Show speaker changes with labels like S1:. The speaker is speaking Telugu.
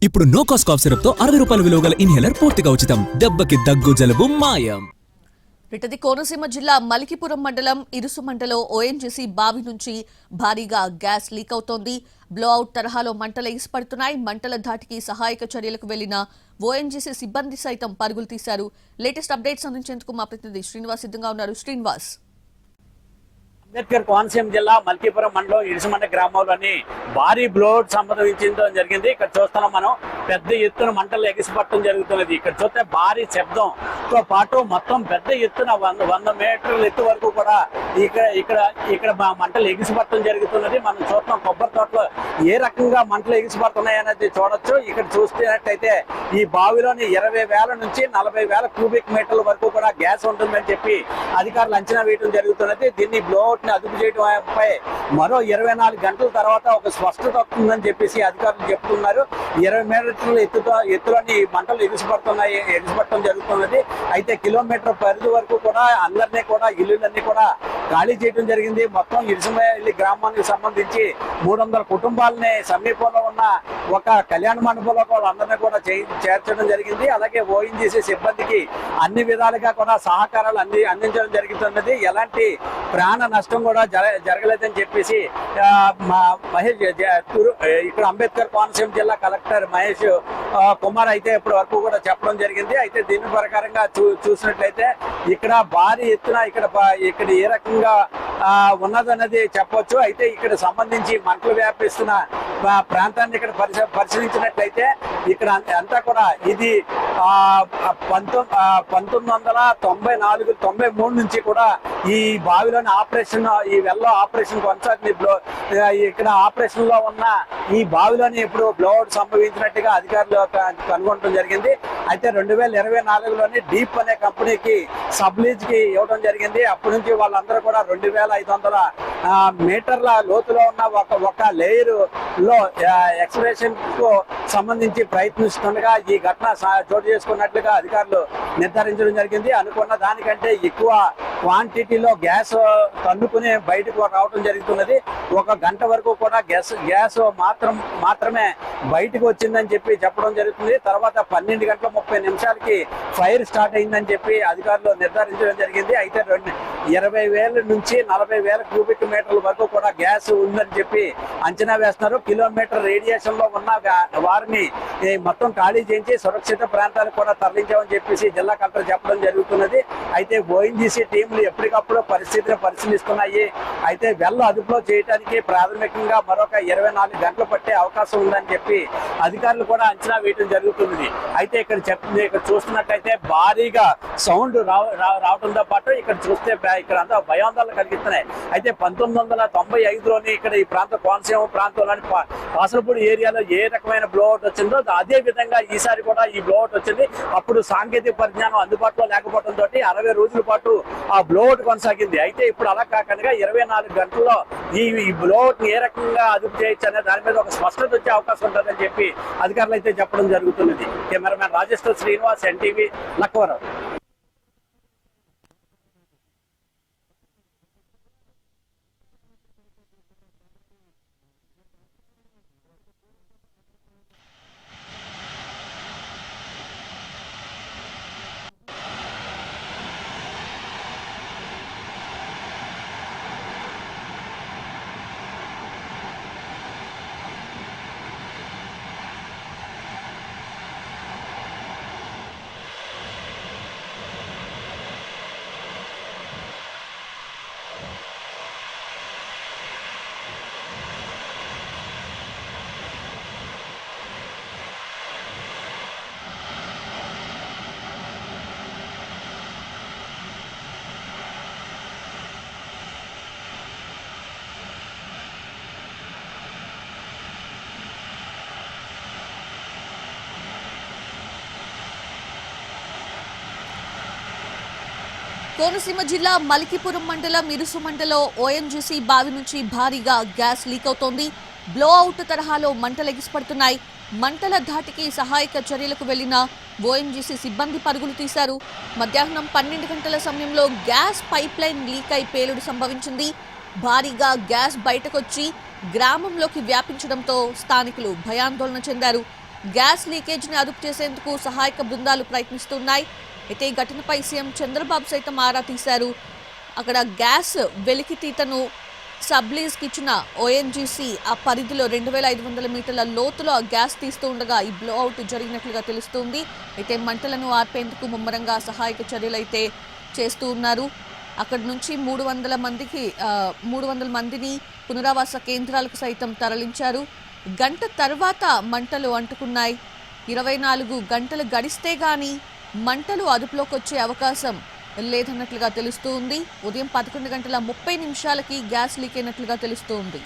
S1: ఇప్పుడు నో కాస్ట్ కాఫ్ సిరప్ తో 60 రూపాయల విలువ గల ఇన్హేలర్ పూర్తిగా ఉచితం. దెబ్బకి దగ్గు జలుబు మాయం.
S2: ఇటది కోనసీమ జిల్లా మలికిపురం మండలం ఇరుసుమంటలో ఓఎన్జీసీ బావి నుంచి భారీగా గ్యాస్ లీక్ అవుతోంది. బ్లోఅవుట్ తరహాలో మంటలు ఎగిసిపడుతున్నాయి. మంటల ధాటికి సహాయక చర్యలకు వెళ్లిన ఓఎన్జీసీ సిబ్బంది సైతం పరుగులు తీశారు. లేటెస్ట్ అప్డేట్స్ అందించేందుకు మా ప్రతినిధి శ్రీనివాస్ సిద్ధంగా ఉన్నారు. శ్రీనివాస్,
S3: అంబేద్కర్ కోనసీమ జిల్లా మల్కీపురం మండలం ఇరుసుమండ గ్రామంలోని భారీ బ్లోడ్ సంభవించడం జరిగింది. ఇక్కడ చూస్తున్నాం మనం పెద్ద ఎత్తున మంటలు ఎగిసిపట్టడం జరుగుతున్నది. ఇక్కడ చూస్తే భారీ శబ్దంతో పాటు మొత్తం పెద్ద ఎత్తున 100 మీటర్ల ఎత్తు వరకు కూడా ఇక్కడ మంటలు ఎగిసిపట్టడం జరుగుతున్నది. మనం చూస్తున్నాం కొబ్బరి తోటలో ఏ రకంగా మంటలు ఎగిసిపడుతున్నాయి అనేది చూడొచ్చు. ఇక్కడ చూస్తున్నట్టయితే ఈ బావిలోని 20,000 నుంచి 40,000 క్యూబిక్ మీటర్ల వరకు కూడా గ్యాస్ ఉంటుందని చెప్పి అధికారులు అంచనా వేయడం జరుగుతున్నది. దీన్ని బ్లోఅవుట్ అదుపు చేయడంపై మరో 24 గంటల తర్వాత ఒక స్పష్టత వస్తుందని చెప్పేసి అధికారులు చెప్తున్నారు. 20 మీటర్ల ఎత్తులోని మంటలు ఎగిసిపట్టడం జరుగుతున్నది. అయితే కిలోమీటర్ పరిధి వరకు కూడా అందరినీ కూడా ఇల్లులన్నీ కూడా ఖాళీ చేయడం జరిగింది. మొత్తం ఇరుసుమల్లి గ్రామానికి సంబంధించి 300 కుటుంబాలని సమీపంలో ఉన్న ఒక కళ్యాణ మండపంలో కూడా అందరినీ కూడా చేర్చడం జరిగింది. అలాగే ఓఎన్జీసీ సిబ్బందికి అన్ని విధాలుగా కూడా సహకారాలు అందించడం జరుగుతున్నది. ఎలాంటి ప్రాణ నష్టం కూడా జరగలేదని చెప్పేసి మహేష్ ఇక్కడ అంబేద్కర్ కోనసీమ జిల్లా కలెక్టర్ మహేష్ కుమార్ అయితే ఇప్పటి వరకు కూడా చెప్పడం జరిగింది. అయితే దీని ప్రకారంగా చూసినట్లయితే ఇక్కడ భారీ ఎత్తున ఇక్కడ ఏ రకంగా ఉన్నదన్నది చెప్పొచ్చు. అయితే ఇక్కడ సంబంధించి మంటలు వ్యాపిస్తున్న ప్రాంతాన్ని ఇక్కడ పరిశీలించినట్లయితే ఇక్కడ అంతా కూడా ఇది 1993 నుంచి కూడా ఈ బావిలోని ఆపరేషన్ ఈ వెల్లో ఆపరేషన్ కొనసాగింది. ఇక్కడ ఆపరేషన్ లో ఉన్న ఈ బావిలోని ఇప్పుడు బ్లోఅవుట్ సంభవించినట్టుగా అధికారులు కనుగొనడం జరిగింది. అయితే 2024లోని డీప్ అనే కంపెనీకి సబ్లీజ్ కి ఇవ్వడం జరిగింది. అప్పటి నుంచి వాళ్ళందరూ కూడా 2500 మీటర్ల లోతులో ఉన్న ఒక లేయర్ లో ఎక్స్ప్రెషన్ కు సంబంధించి ప్రయత్నిస్తుండగా ఈ ఘటన చోటు చేసుకున్నట్లుగా అధికారులు నిర్ధారించడం జరిగింది. అనుకున్న దానికంటే ఎక్కువ క్వాంటిటీలో గ్యాస్ తన్నుకుని బయటకు రావడం జరుగుతున్నది. 1 గంట వరకు కూడా గ్యాస్ మాత్రమే బయటకు వచ్చిందని చెప్పడం జరుగుతుంది. తర్వాత 12 గంటల 30 నిమిషాలకి ఫైర్ స్టార్ట్ అయిందని చెప్పి అధికారులు నిర్ధారించడం జరిగింది. అయితే 20,000 నుంచి 40,000 క్యూబిక్ మీటర్ల వరకు కూడా గ్యాస్ ఉందని చెప్పి అంచనా వేస్తున్నారు. కిలోమీటర్ రేడియేషన్ లో ఉన్న వారిని మొత్తం ఖాళీ చేయించి సురక్షిత ప్రాంతాలకు కూడా తరలించామని చెప్పేసి జిల్లా కలెక్టర్ చెప్పడం జరుగుతున్నది. అయితే ఓఎన్జీసీ టీంలు ఎప్పటికప్పుడు పరిస్థితిని పరిశీలిస్తున్నాయి. అయితే వెల్ల అదుపులో చేయడానికి ప్రాథమికంగా మరొక 24 గంటలు పట్టే అవకాశం ఉందని చెప్పి అధికారులు కూడా అంచనా వేయడం జరుగుతున్నది. అయితే ఇక్కడ చూస్తున్నట్లయితే భారీగా సౌండ్ రావడంతో పాటు ఇక్కడ చూస్తే ఇక్కడ అంతా భయాందోళన కలిగిస్తున్నాయి. అయితే 1995లోని ఇక్కడ ఈ కోనసీమ ప్రాంతంలోని పాసలపూడి ఏరియాలో ఏ రకమైన బ్లోఅవుట్ వచ్చిందో అదే విధంగా ఈసారి కూడా ఈ బ్లోఅవుట్ వచ్చింది. అప్పుడు సాంకేతిక పరిజ్ఞానం అందుబాటులో లేకపోవడంతో 60 రోజుల పాటు ఆ బ్లోఅవుట్ కొనసాగింది. అయితే ఇప్పుడు అలా కాకుండా 24 గంటల్లో ఈ బ్లోఅవుట్ ఏ రకంగా అదుపు చేయొచ్చు అనే దాని మీద ఒక స్పష్టత వచ్చే అవకాశం ఉంటుందని చెప్పి అధికారులు అయితే చెప్పడం జరుగుతున్నది. కెమెరామెన్ రాజేష్ తో శ్రీనివాస్, ఎన్టీవీ, లక్కవరం.
S2: కోనసీమ జిల్లా మలికిపురం మండలం ఇరుసుమంటలో ఓఎన్జీసీ బావి నుంచి భారీగా గ్యాస్ లీక్ అవుతోంది. బ్లోఅవుట్ తరహాలో మంటలు ఎగిసిపడుతున్నాయి. మంటల ధాటికి సహాయక చర్యలకు వెళ్లిన ఓఎన్జీసీ సిబ్బంది పరుగులు తీశారు. మధ్యాహ్నం 12 గంటల సమయంలో గ్యాస్ పైప్ లైన్ లీక్ అయి పేలుడు సంభవించింది. భారీగా గ్యాస్ బయటకొచ్చి గ్రామంలోకి వ్యాపించడంతో స్థానికులు భయాందోళన చెందారు. గ్యాస్ లీకేజ్ ని అదుపు చేసేందుకు సహాయక బృందాలు ప్రయత్నిస్తున్నాయి. అయితే ఈ ఘటనపై సీఎం చంద్రబాబు సైతం ఆరా తీశారు. అక్కడ గ్యాస్ వెలికితీతను సబ్లీజ్కి ఇచ్చిన ఓఎన్జీసీ ఆ పరిధిలో 2500 మీటర్ల లోతులో గ్యాస్ తీస్తూ ఉండగా ఈ బ్లో అవుట్ జరిగినట్లుగా తెలుస్తోంది. అయితే మంటలను ఆర్పేందుకు ముమ్మరంగా సహాయక చర్యలు అయితే చేస్తూ ఉన్నారు. అక్కడి నుంచి 300 మందిని పునరావాస కేంద్రాలకు సైతం తరలించారు. గంట తర్వాత మంటలు అంటుకున్నాయి. 24 గంటలు గడిస్తే గానీ మంటలు అదుపులోకి వచ్చే అవకాశం లేదన్నట్లుగా తెలుస్తోంది. ఉదయం 11 గంటల 30 నిమిషాలకి గ్యాస్ లీక్ అయినట్లుగా తెలుస్తోంది.